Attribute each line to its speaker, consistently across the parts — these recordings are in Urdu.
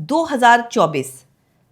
Speaker 1: 2024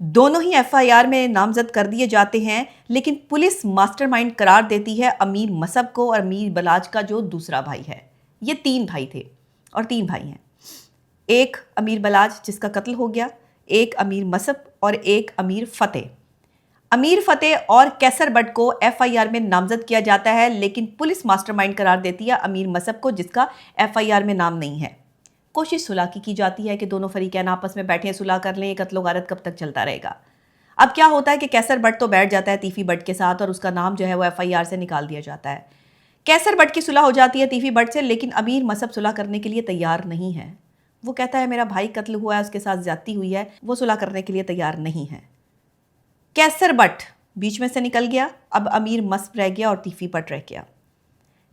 Speaker 1: دونوں ہی FIR میں نامزد کر دیے جاتے ہیں، لیکن پولیس ماسٹر مائنڈ قرار دیتی ہے امیر مصعب کو اور امیر بلاج کا جو دوسرا بھائی ہے۔ یہ 3 بھائی تھے اور 3 بھائی ہیں، ایک امیر بلاج جس کا قتل ہو گیا، ایک امیر مصعب اور ایک امیر فتح۔ امیر فتح اور کیسر بٹ کو FIR میں نامزد کیا جاتا ہے، لیکن پولیس ماسٹر مائنڈ قرار دیتی ہے امیر مصعب کو جس کا FIR میں نام نہیں ہے۔ کوشش صلح کی جاتی ہے کہ دونوں فریقین آپس میں بیٹھیں صلح کر لیں، یہ قتل و غارت کب تک چلتا رہے گا۔ اب کیا ہوتا ہے کہ کیسر بٹ تو بیٹھ جاتا ہے تیفی بٹ کے ساتھ اور اس کا نام جو ہے وہ FIR سے نکال دیا جاتا ہے۔ کیسر بٹ کی صلح ہو جاتی ہے تیفی بٹ سے، لیکن امیر مصعب صلح کرنے کے لیے تیار نہیں ہے۔ وہ کہتا ہے میرا بھائی قتل ہوا ہے، اس کے ساتھ زیادتی ہوئی ہے، وہ صلح کرنے کے لیے تیار نہیں ہے۔ کیسر بٹ بیچ میں سے نکل گیا، اب امیر مصعب رہ گیا اور تیفی بٹ رہ گیا۔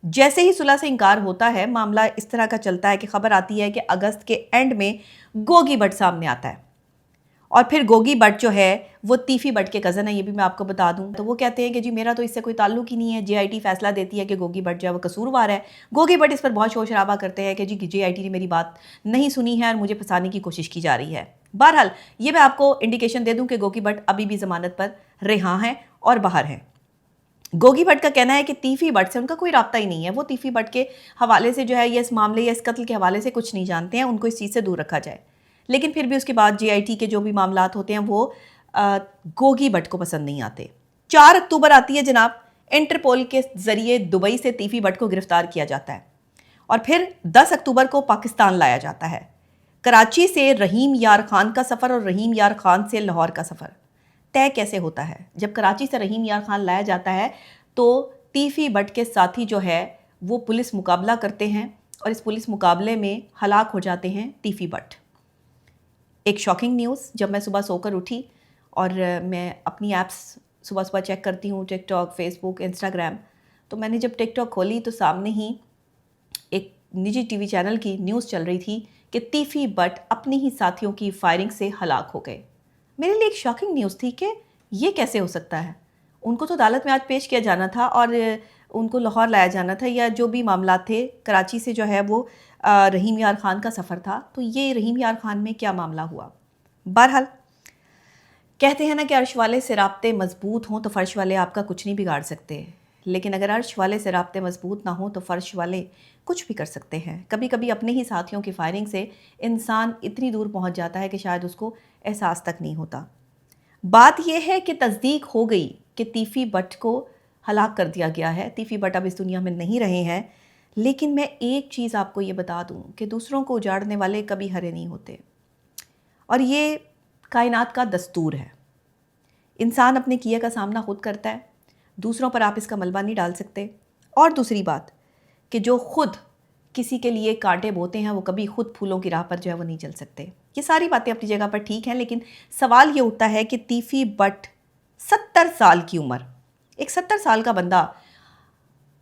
Speaker 1: جیسے ہی صلح سے انکار ہوتا ہے، معاملہ اس طرح کا چلتا ہے کہ خبر آتی ہے کہ اگست کے اینڈ میں گوگی بٹ سامنے آتا ہے، اور پھر گوگی بٹ جو ہے وہ تیفی بٹ کے کزن ہے، یہ بھی میں آپ کو بتا دوں۔ تو وہ کہتے ہیں کہ جی میرا تو اس سے کوئی تعلق ہی نہیں ہے، JIT فیصلہ دیتی ہے کہ گوگی بٹ جو ہے وہ قصوروار ہے۔ گوگی بٹ اس پر بہت شور شرابہ کرتے ہیں کہ جی JIT نے میری بات نہیں سنی ہے اور مجھے پھنسانے کی کوشش کی جا رہی ہے۔ بہرحال یہ میں آپ کو انڈیکیشن دے دوں کہ گوگی بٹ ابھی بھی ضمانت پر رہا ہیں اور باہر ہیں۔ گوگی بٹ کا کہنا ہے کہ تیفی بٹ سے ان کا کوئی رابطہ ہی نہیں ہے، وہ تیفی بٹ کے حوالے سے جو ہے یہ اس معاملے یا اس قتل کے حوالے سے کچھ نہیں جانتے ہیں، ان کو اس چیز سے دور رکھا جائے۔ لیکن پھر بھی اس کے بعد JIT کے جو بھی معاملات ہوتے ہیں وہ گوگی بٹ کو پسند نہیں آتے۔ 4 اکتوبر آتی ہے جناب، انٹرپول کے ذریعے دبئی سے تیفی بٹ کو گرفتار کیا جاتا ہے اور پھر 10 اکتوبر کو پاکستان لایا جاتا ہے۔ کراچی سے رحیم یار خان کا سفر اور رحیم یار خان سے لاہور کا سفر طے کیسے ہوتا ہے؟ جب کراچی سے رحیم یار خان لایا جاتا ہے تو تیفی بٹ کے ساتھی جو ہے وہ پولیس مقابلہ کرتے ہیں اور اس پولیس مقابلے میں ہلاک ہو جاتے ہیں تیفی بٹ۔ ایک شاکنگ نیوز، جب میں صبح سو کر اٹھی اور میں اپنی ایپس صبح چیک کرتی ہوں، ٹک ٹاک، فیس بک، انسٹاگرام، تو میں نے جب ٹک ٹاک کھولی تو سامنے ہی ایک نجی TV چینل کی نیوز چل رہی تھی کہ تیفی بٹ اپنی ہی ساتھیوں کی فائرنگ سے ہلاک ہو گئے۔ میرے لیے ایک شاکنگ نیوز تھی کہ یہ کیسے ہو سکتا ہے؟ ان کو تو عدالت میں آج پیش کیا جانا تھا اور ان کو لاہور لایا جانا تھا، یا جو بھی معاملات تھے کراچی سے جو ہے وہ رحیم یار خان کا سفر تھا، تو یہ رحیم یار خان میں کیا معاملہ ہوا؟ بہرحال کہتے ہیں نا کہ عرش والے سے رابطے مضبوط ہوں تو فرش والے آپ کا کچھ نہیں بگاڑ سکتے، لیکن اگر عرش والے سے رابطے مضبوط نہ ہوں تو فرش والے کچھ بھی کر سکتے ہیں۔ کبھی کبھی اپنے ہی ساتھیوں کی فائرنگ سے انسان اتنی دور پہنچ جاتا ہے کہ شاید اس کو احساس تک نہیں ہوتا۔ بات یہ ہے کہ تصدیق ہو گئی کہ تیفی بٹ کو ہلاک کر دیا گیا ہے۔ تیفی بٹ اب اس دنیا میں نہیں رہے ہیں، لیکن میں ایک چیز آپ کو یہ بتا دوں کہ دوسروں کو اجاڑنے والے کبھی ہرے نہیں ہوتے، اور یہ کائنات کا دستور ہے۔ انسان اپنے کیے کا سامنا خود کرتا ہے، دوسروں پر آپ اس کا ملبہ نہیں ڈال سکتے۔ اور دوسری بات کہ جو خود کسی کے لیے کانٹے بوتے ہیں وہ کبھی خود پھولوں کی راہ پر جو ہے وہ نہیں چل سکتے۔ یہ ساری باتیں اپنی جگہ پر ٹھیک ہیں، لیکن سوال یہ اٹھتا ہے کہ تیفی بٹ 70 سال کی عمر، ایک 70 سال کا بندہ،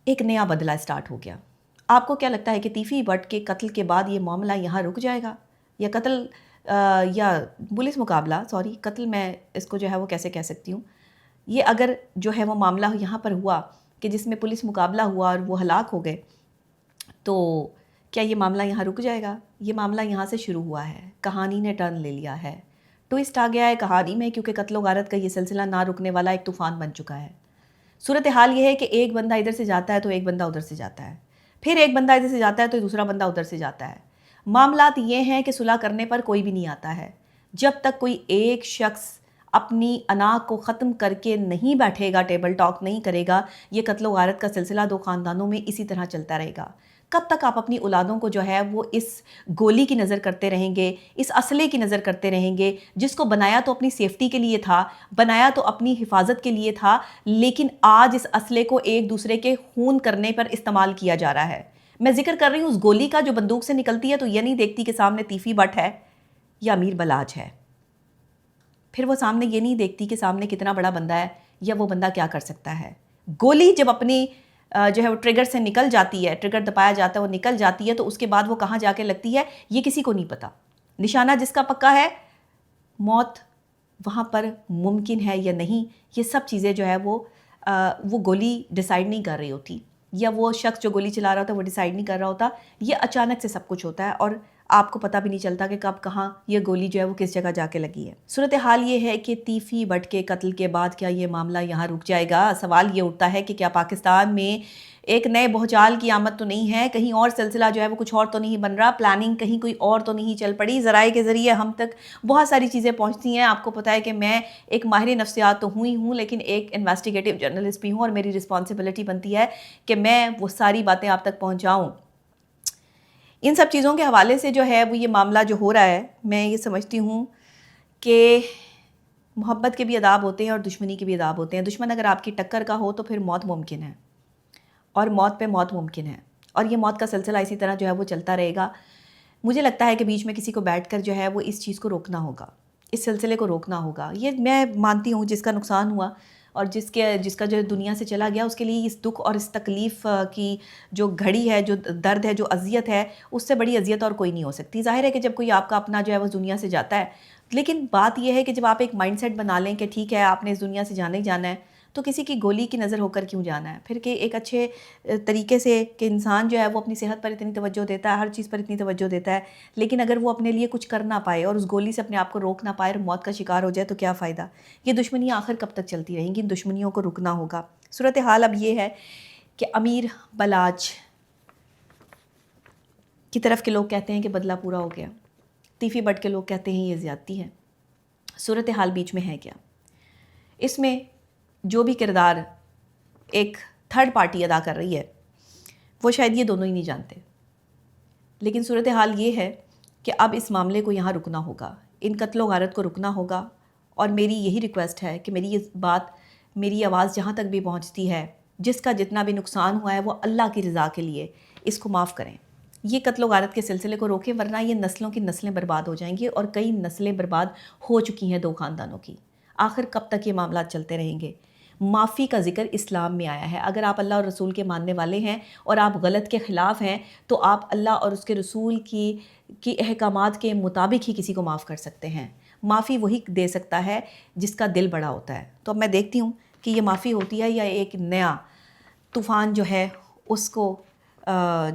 Speaker 1: ایک نیا بدلہ سٹارٹ ہو گیا۔ آپ کو کیا لگتا ہے کہ تیفی بٹ کے قتل کے بعد یہ معاملہ یہاں رک جائے گا، یا قتل یا پولیس مقابلہ، قتل میں اس کو جو ہے وہ کیسے کہہ سکتی ہوں، یہ اگر جو ہے وہ معاملہ یہاں پر ہوا کہ جس میں پولیس مقابلہ ہوا اور وہ ہلاک ہو گئے، تو کیا یہ معاملہ یہاں رک جائے گا؟ یہ معاملہ یہاں سے شروع ہوا ہے، کہانی نے ٹرن لے لیا ہے، ٹوئسٹ آ گیا ہے کہانی میں، کیونکہ قتل و غارت کا یہ سلسلہ نہ رکنے والا ایک طوفان بن چکا ہے۔ صورتحال یہ ہے کہ ایک بندہ ادھر سے جاتا ہے تو ایک بندہ ادھر سے جاتا ہے، پھر ایک بندہ ادھر سے جاتا ہے تو دوسرا بندہ ادھر سے جاتا ہے۔ معاملات یہ ہیں کہ صلح کرنے پر کوئی بھی نہیں آتا ہے۔ جب تک کوئی ایک شخص اپنی انا کو ختم کر کے نہیں بیٹھے گا، ٹیبل ٹاک نہیں کرے گا، یہ قتل و غارت کا سلسلہ 2 خاندانوں میں اسی طرح چلتا رہے گا۔ کب تک آپ اپنی اولادوں کو جو ہے وہ اس گولی کی نظر کرتے رہیں گے، اس اسلحے کی نظر کرتے رہیں گے، جس کو بنایا تو اپنی سیفٹی کے لیے تھا، بنایا تو اپنی حفاظت کے لیے تھا، لیکن آج اس اسلحے کو ایک دوسرے کے خون کرنے پر استعمال کیا جا رہا ہے۔ میں ذکر کر رہی ہوں اس گولی کا جو بندوق سے نکلتی ہے تو یہ نہیں دیکھتی کہ سامنے تیفی بٹ ہے یا امیر بلاج ہے، پھر وہ سامنے یہ نہیں دیکھتی کہ سامنے کتنا بڑا بندہ ہے یا وہ بندہ کیا کر سکتا ہے۔ گولی جب اپنی جو ہے وہ ٹریگر سے نکل جاتی ہے، ٹریگر دبایا جاتا ہے، وہ نکل جاتی ہے، تو اس کے بعد وہ کہاں جا کے لگتی ہے یہ کسی کو نہیں پتا۔ نشانہ جس کا پکا ہے، موت وہاں پر ممکن ہے یا نہیں، یہ سب چیزیں جو ہے وہ گولی ڈیسائیڈ نہیں کر رہی ہوتی، یا وہ شخص جو گولی چلا رہا ہوتا ہے وہ ڈیسائیڈ نہیں کر رہا ہوتا، یہ اچانک سے سب کچھ ہوتا ہے۔ اور آپ کو پتہ بھی نہیں چلتا کہ کب کہاں یہ گولی جو ہے وہ کس جگہ جا کے لگی ہے۔ صورتحال یہ ہے کہ تیفی بٹ کے قتل کے بعد کیا یہ معاملہ یہاں رک جائے گا؟ سوال یہ اٹھتا ہے کہ کیا پاکستان میں ایک نئے بھوچال کی آمد تو نہیں ہے، کہیں اور سلسلہ جو ہے وہ کچھ اور تو نہیں بن رہا، پلاننگ کہیں کوئی اور تو نہیں چل پڑی؟ ذرائع کے ذریعے ہم تک بہت ساری چیزیں پہنچتی ہیں۔ آپ کو پتہ ہے کہ میں ایک ماہر نفسیات تو ہوں لیکن ایک انویسٹیگیٹو جرنلسٹ بھی ہوں، اور میری رسپانسبلٹی بنتی ہے کہ میں وہ ساری باتیں آپ تک پہنچاؤں۔ ان سب چیزوں کے حوالے سے جو ہے وہ یہ معاملہ جو ہو رہا ہے، میں یہ سمجھتی ہوں کہ محبت کے بھی آداب ہوتے ہیں اور دشمنی کے بھی آداب ہوتے ہیں۔ دشمن اگر آپ کی ٹکر کا ہو تو پھر موت ممکن ہے، اور موت پہ موت ممکن ہے، اور یہ موت کا سلسلہ اسی طرح جو ہے وہ چلتا رہے گا۔ مجھے لگتا ہے کہ بیچ میں کسی کو بیٹھ کر جو ہے وہ اس چیز کو روکنا ہوگا، اس سلسلے کو روکنا ہوگا۔ یہ میں مانتی ہوں جس کا نقصان ہوا اور جس کا جو دنیا سے چلا گیا، اس کے لیے اس دکھ اور اس تکلیف کی جو گھڑی ہے، جو درد ہے، جو اذیت ہے، اس سے بڑی اذیت اور کوئی نہیں ہو سکتی۔ ظاہر ہے کہ جب کوئی آپ کا اپنا جو ہے وہ دنیا سے جاتا ہے، لیکن بات یہ ہے کہ جب آپ ایک مائنڈ سیٹ بنا لیں کہ ٹھیک ہے آپ نے اس دنیا سے جانا ہی جانا ہے، تو کسی کی گولی کی نظر ہو کر کیوں جانا ہے؟ پھر کہ ایک اچھے طریقے سے کہ انسان جو ہے وہ اپنی صحت پر اتنی توجہ دیتا ہے، ہر چیز پر اتنی توجہ دیتا ہے، لیکن اگر وہ اپنے لیے کچھ کر نہ پائے اور اس گولی سے اپنے آپ کو روک نہ پائے اور موت کا شکار ہو جائے تو کیا فائدہ؟ یہ دشمنیاں آخر کب تک چلتی رہیں گی؟ ان دشمنیوں کو رکنا ہوگا۔ صورتحال اب یہ ہے کہ امیر بلاچ کی طرف کے لوگ کہتے ہیں کہ بدلہ پورا ہو گیا، تیفی بٹ کے لوگ کہتے ہیں یہ زیادتی ہے۔ صورتحال بیچ میں ہے کیا؟ اس میں جو بھی کردار ایک تھرڈ پارٹی ادا کر رہی ہے وہ شاید یہ دونوں ہی نہیں جانتے، لیکن صورتحال یہ ہے کہ اب اس معاملے کو یہاں رکنا ہوگا، ان قتل و غارت کو رکنا ہوگا، اور میری یہی ریکویسٹ ہے کہ میری یہ بات، میری آواز جہاں تک بھی پہنچتی ہے، جس کا جتنا بھی نقصان ہوا ہے وہ اللہ کی رضا کے لیے اس کو معاف کریں، یہ قتل و غارت کے سلسلے کو روکیں، ورنہ یہ نسلوں کی نسلیں برباد ہو جائیں گی، اور کئی نسلیں برباد ہو چکی ہیں دو خاندانوں کی۔ آخر کب تک یہ معاملات چلتے رہیں گے؟ معافی کا ذکر اسلام میں آیا ہے۔ اگر آپ اللہ اور رسول کے ماننے والے ہیں اور آپ غلط کے خلاف ہیں تو آپ اللہ اور اس کے رسول کی احکامات کے مطابق ہی کسی کو معاف کر سکتے ہیں۔ معافی وہی دے سکتا ہے جس کا دل بڑا ہوتا ہے۔ تو اب میں دیکھتی ہوں کہ یہ معافی ہوتی ہے یا ایک نیا طوفان جو ہے اس کو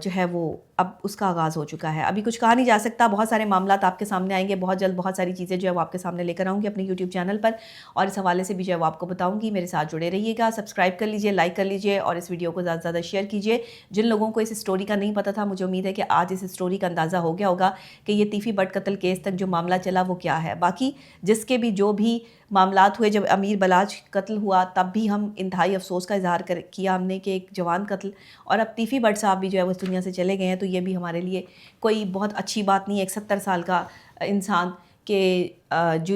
Speaker 1: جو ہے وہ اب اس کا آغاز ہو چکا ہے۔ ابھی کچھ کہا نہیں جا سکتا، بہت سارے معاملات آپ کے سامنے آئیں گے بہت جلد، بہت ساری چیزیں جو ہے وہ آپ کے سامنے لے کر آؤں گی اپنے یوٹیوب چینل پر، اور اس حوالے سے بھی جو ہے وہ آپ کو بتاؤں گی۔ میرے ساتھ جڑے رہیے گا، سبسکرائب کر لیجئے، لائک کر لیجئے، اور اس ویڈیو کو زیادہ سے زیادہ شیئر کیجئے۔ جن لوگوں کو اس اسٹوری کا نہیں پتہ تھا، مجھے امید ہے کہ آج اس اسٹوری کا اندازہ ہو گیا ہوگا کہ یہ تیفی بٹ قتل کیس تک جو معاملہ چلا وہ کیا ہے۔ باقی جس کے بھی جو بھی معاملات ہوئے، جب امیر بلاچ قتل ہوا تب بھی ہم انتہائی افسوس کا اظہار کیا ہم نے کہ ایک جوان قتل، اور اب تیفی بٹ صاحب بھی جو ہے وہ اس دنیا سے چلے گئے ہیں، تو یہ بھی ہمارے لیے کوئی بہت اچھی بات نہیں ہے۔ ایک 70 سال کا انسان کہ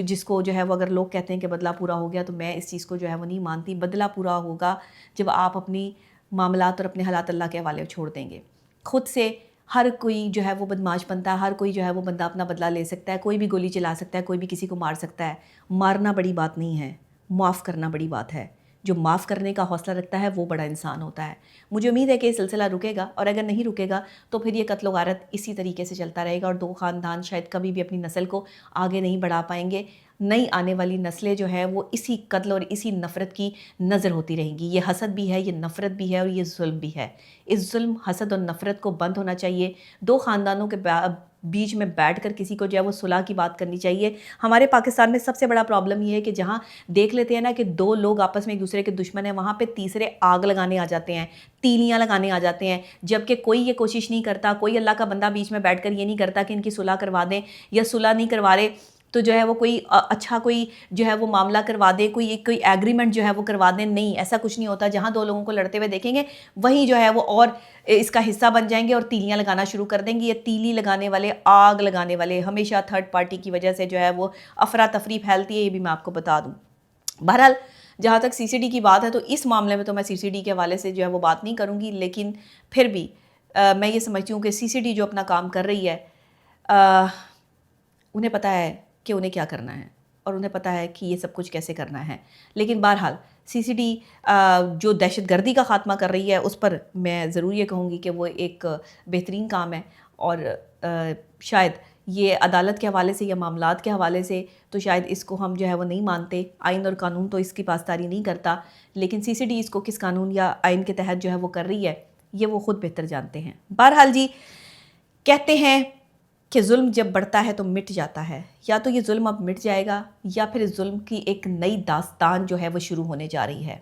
Speaker 1: جس کو جو ہے وہ اگر لوگ کہتے ہیں کہ بدلہ پورا ہو گیا، تو میں اس چیز کو جو ہے وہ نہیں مانتی۔ بدلہ پورا ہوگا جب آپ اپنی معاملات اور اپنے حالات اللہ کے حوالے چھوڑ دیں گے۔ خود سے ہر کوئی جو ہے وہ بدمعاش بنتا ہے، ہر کوئی جو ہے وہ بندہ اپنا بدلہ لے سکتا ہے، کوئی بھی گولی چلا سکتا ہے، کوئی بھی کسی کو مار سکتا ہے۔ مارنا بڑی بات نہیں ہے، معاف کرنا بڑی بات ہے۔ جو معاف کرنے کا حوصلہ رکھتا ہے وہ بڑا انسان ہوتا ہے۔ مجھے امید ہے کہ یہ سلسلہ رکے گا، اور اگر نہیں رکے گا تو پھر یہ قتل و غارت اسی طریقے سے چلتا رہے گا، اور دو خاندان شاید کبھی بھی اپنی نسل کو آگے نہیں بڑھا پائیں گے۔ نئی آنے والی نسلیں جو ہے وہ اسی قتل اور اسی نفرت کی نظر ہوتی رہیں گی۔ یہ حسد بھی ہے، یہ نفرت بھی ہے، اور یہ ظلم بھی ہے۔ اس ظلم، حسد اور نفرت کو بند ہونا چاہیے۔ دو خاندانوں کے بیچ میں بیٹھ کر کسی کو جو ہے وہ صلح کی بات کرنی چاہیے۔ ہمارے پاکستان میں سب سے بڑا پرابلم یہ ہے کہ جہاں دیکھ لیتے ہیں نا کہ دو لوگ آپس میں ایک دوسرے کے دشمن ہیں، وہاں پہ تیسرے آگ لگانے آ جاتے ہیں، تیلیاں لگانے آ جاتے ہیں، جبکہ کوئی یہ کوشش نہیں کرتا، کوئی اللہ کا بندہ بیچ میں بیٹھ کر یہ نہیں کرتا کہ ان کی صلح کروا دیں، یا صلح نہیں کروا رہے تو جو ہے وہ کوئی اچھا کوئی جو ہے وہ معاملہ کروا دے، کوئی ایگریمنٹ جو ہے وہ کروا دیں۔ نہیں، ایسا کچھ نہیں ہوتا۔ جہاں دو لوگوں کو لڑتے ہوئے دیکھیں گے وہیں جو ہے وہ اور اس کا حصہ بن جائیں گے اور تیلیاں لگانا شروع کر دیں گے۔ یہ تیلی لگانے والے، آگ لگانے والے ہمیشہ تھرڈ پارٹی کی وجہ سے جو ہے وہ افراتفری پھیلتی ہے، یہ بھی میں آپ کو بتا دوں۔ بہرحال جہاں تک سی سی ڈی کی بات ہے تو اس معاملے میں تو میں سی سی ڈی کے حوالے سے جو ہے وہ بات نہیں کروں گی، لیکن پھر بھی میں یہ سمجھتی ہوں کہ سی سی ڈی جو اپنا کام کر رہی ہے، انہیں پتہ ہے کہ انہیں کیا کرنا ہے، اور انہیں پتہ ہے کہ یہ سب کچھ کیسے کرنا ہے۔ لیکن بہرحال سی سی ڈی جو دہشت گردی کا خاتمہ کر رہی ہے اس پر میں ضرور یہ کہوں گی کہ وہ ایک بہترین کام ہے، اور شاید یہ عدالت کے حوالے سے یا معاملات کے حوالے سے تو شاید اس کو ہم جو ہے وہ نہیں مانتے، آئین اور قانون تو اس کی پاسداری نہیں کرتا، لیکن سی سی ڈی اس کو کس قانون یا آئین کے تحت جو ہے وہ کر رہی ہے یہ وہ خود بہتر جانتے ہیں۔ بہرحال جی، کہتے ہیں کہ ظلم جب بڑھتا ہے تو مٹ جاتا ہے. یا تو یہ ظلم اب مٹ جائے گا یا پھر اس ظلم کی ایک نئی داستان جو ہے وہ شروع ہونے جا رہی ہے.